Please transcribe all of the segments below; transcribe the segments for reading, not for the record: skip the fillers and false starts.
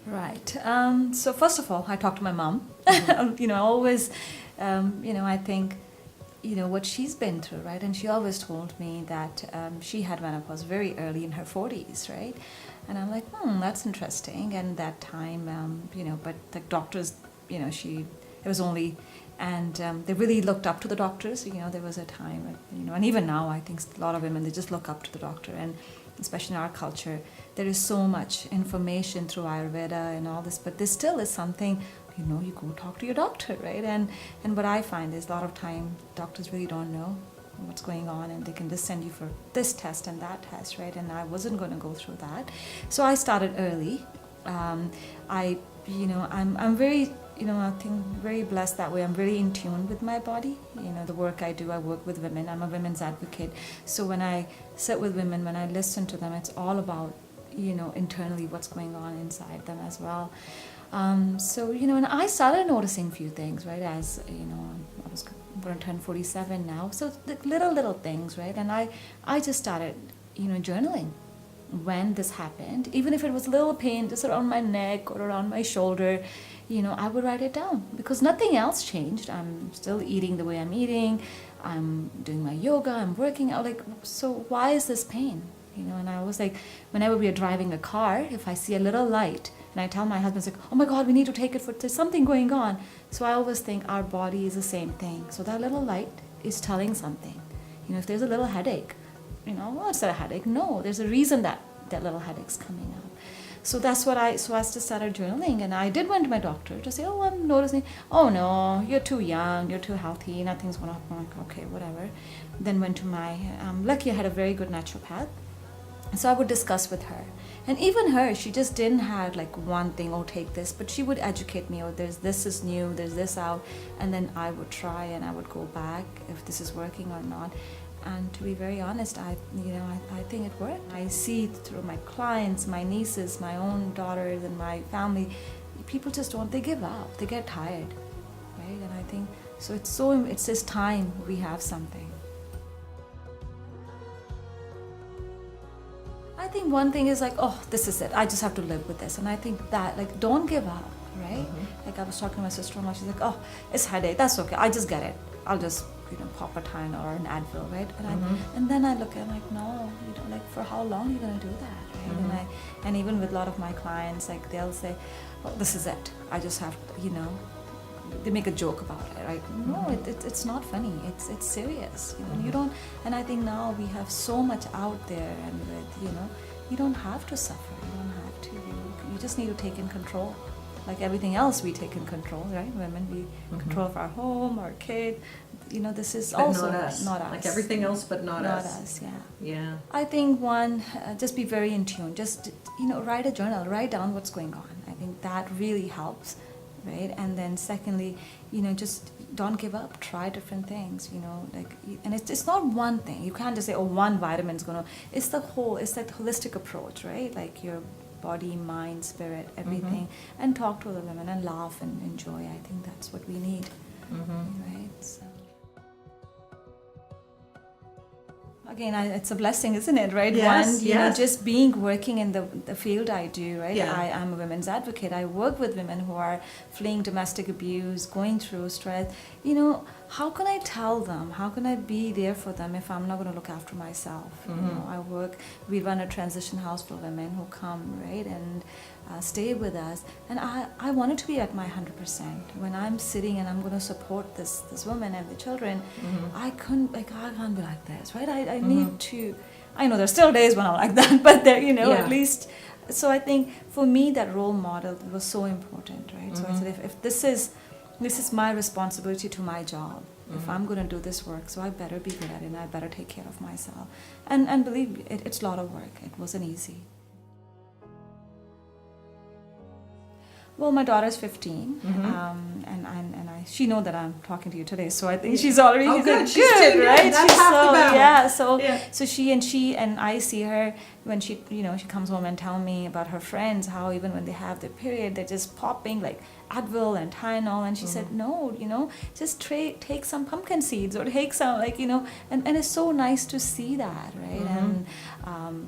Right. So first of all, I talked to my mom. Always, I think, what she's been through, right? And she always told me that she had menopause very early in her 40s, right? And I'm like, that's interesting. And that time, but the doctors, it was only, and they really looked up to the doctors. There was a time, and even now, I think a lot of women, they just look up to the doctor. And especially in our culture, there is so much information through Ayurveda and all this, but there still is something, you go talk to your doctor, right? And what I find is a lot of time, doctors really don't know what's going on, and they can just send you for this test and that test, right? And I wasn't going to go through that. So I started early. I'm very, I think very blessed that way. I'm very in tune with my body. The work I do, I work with women. I'm a women's advocate. So when I sit with women, when I listen to them, it's all about, internally what's going on inside them as well. And I started noticing a few things, right? As, I was going to turn 47 now. So the little things, right? And I just started, journaling when this happened. Even if it was a little pain just around my neck or around my shoulder, I would write it down because nothing else changed. I'm still eating the way I'm eating. I'm doing my yoga. I'm working out. So why is this pain? And I was like, whenever we are driving a car, if I see a little light, and I tell my husband, like, oh my God, we need to take it there's something going on. So I always think our body is the same thing. So that little light is telling something. If there's a little headache, well, it's not a headache. No, there's a reason that little headache's coming up. So that's what I just started journaling, and I did went to my doctor to say, oh, I'm noticing, oh no, you're too young, you're too healthy, nothing's going to happen. I'm like, okay, whatever. Then went to my, lucky I had a very good naturopath. So I would discuss with her. And even her, she just didn't have like one thing, oh, take this, but she would educate me, oh, this is new, there's this out, and then I would try and I would go back if this is working or not. And to be very honest, I think it worked. I see through my clients, my nieces, my own daughters, and my family, people just they give up, they get tired, right? And I think, so it's this time we have something. I think one thing is like, oh, this is it, I just have to live with this. And I think that, like, don't give up, right? Mm-hmm. Like I was talking to my sister-in-law, she's like, oh, it's headache, that's okay, I just get it. I'll just pop a Tylenol or an Advil, right? And and then I look at it, I'm like, no, like, for how long are you going to do that, right? Mm-hmm. And even with a lot of my clients, like, they'll say, oh, this is it, I just have, they make a joke about it, right? Mm-hmm. No, it's not funny, it's serious, Mm-hmm. You don't, and I think now we have so much out there, and with, you don't have to suffer, you don't have to, you just need to take in control. Like everything else, we take in control, right? Women, we mm-hmm. control of our home, our kid. This is but also not us. Like everything else, but not us. Not us, yeah. Yeah. I think one, just be very in tune. Just write a journal, write down what's going on. I think that really helps, right? And then secondly, just don't give up. Try different things. And it's not one thing. You can't just say, oh, one vitamin's gonna. It's that holistic approach, right? Like your body, mind, spirit, everything, mm-hmm. and talk to other women and laugh and enjoy. I think that's what we need, mm-hmm. right? So. Again, it's a blessing, isn't it, right? Yes, yes. Just working in the field I do, right? Yeah. I'm a women's advocate. I work with women who are fleeing domestic abuse, going through stress. How can I tell them? How can I be there for them if I'm not going to look after myself? Mm-hmm. We run a transition house for women who come, right, and stay with us. And I wanted to be at my 100%. When I'm sitting and I'm going to support this woman and the children, mm-hmm. I can't be like this, right? I mm-hmm. need to, I know there's still days when I'm like that, but there, yeah. At least, so I think for me that role model was so important, right? Mm-hmm. So I said, if this is my responsibility to my job. Mm-hmm. If I'm going to do this work, so I better be good at it and I better take care of myself. And believe me, it's a lot of work. It wasn't easy. Well, my daughter's 15, mm-hmm. and she knows that I'm talking to you today, so I think she's already good. She's good, right? That's half the battle. Yeah. So she and I see her when she comes home and tell me about her friends, how even when they have their period, they're just popping like Advil and Tylenol, and she mm-hmm. said, no, just take some pumpkin seeds or take some and it's so nice to see that, right? Mm-hmm.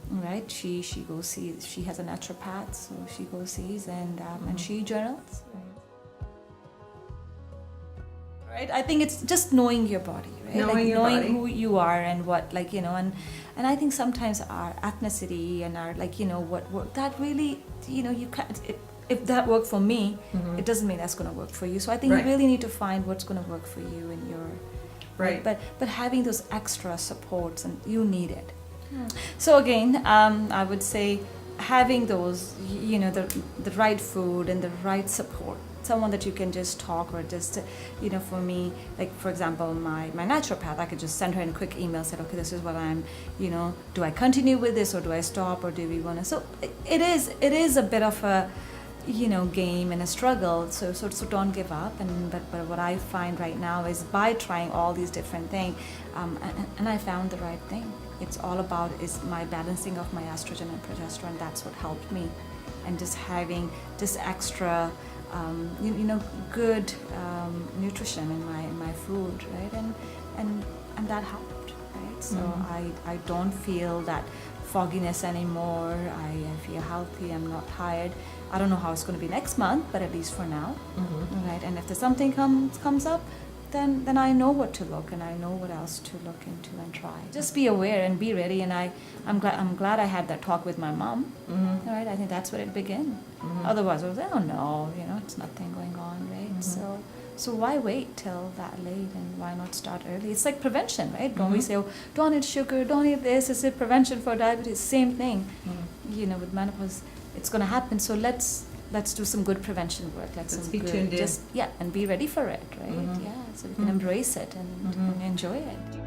right? She goes sees. She has a naturopath, so she goes sees and she journals. Right? I think it's just knowing your body, right? Knowing your body. Who you are and what, like, you know, and I think sometimes our ethnicity and our, like, you know, what that really, you know, you can't. If that worked for me, it doesn't mean that's going to work for you. So I think Right. you really need to find what's going to work for you and your. Right. But having those extra supports, and you need it. So again, I would say having those, you know, the right food and the right support, someone that you can just talk or just, you know, for me, like for example, my naturopath, I could just send her a quick email, said, okay, this is what I'm, you know, do I continue with this or do I stop or do we want to? So it is a bit of a, you know, game and a struggle. So don't give up. But what I find right now is by trying all these different things, and I found the right thing. It's all about is my balancing of my estrogen and progesterone. That's what helped me, and just having just extra, you know, good nutrition in my food, right? And that helped, right? So I don't feel that fogginess anymore. I feel healthy. I'm not tired. I don't know how it's going to be next month, but at least for now, right? And if there's something comes up, then I know what to look and I know what else to look into and try. Just be aware and be ready. And I'm glad I had that talk with my mom. Right? I think that's where it began. Otherwise, I was like, oh no, you know, it's nothing going on, right? So why wait till that late, and why not start early? It's like prevention, right? Don't we say, oh, don't eat sugar, don't eat this? It's a prevention for diabetes. Same thing. You know, with menopause, it's going to happen. So let's do some good prevention work. Let's be tuned in. And be ready for it, right? Yeah, so we can embrace it and enjoy it.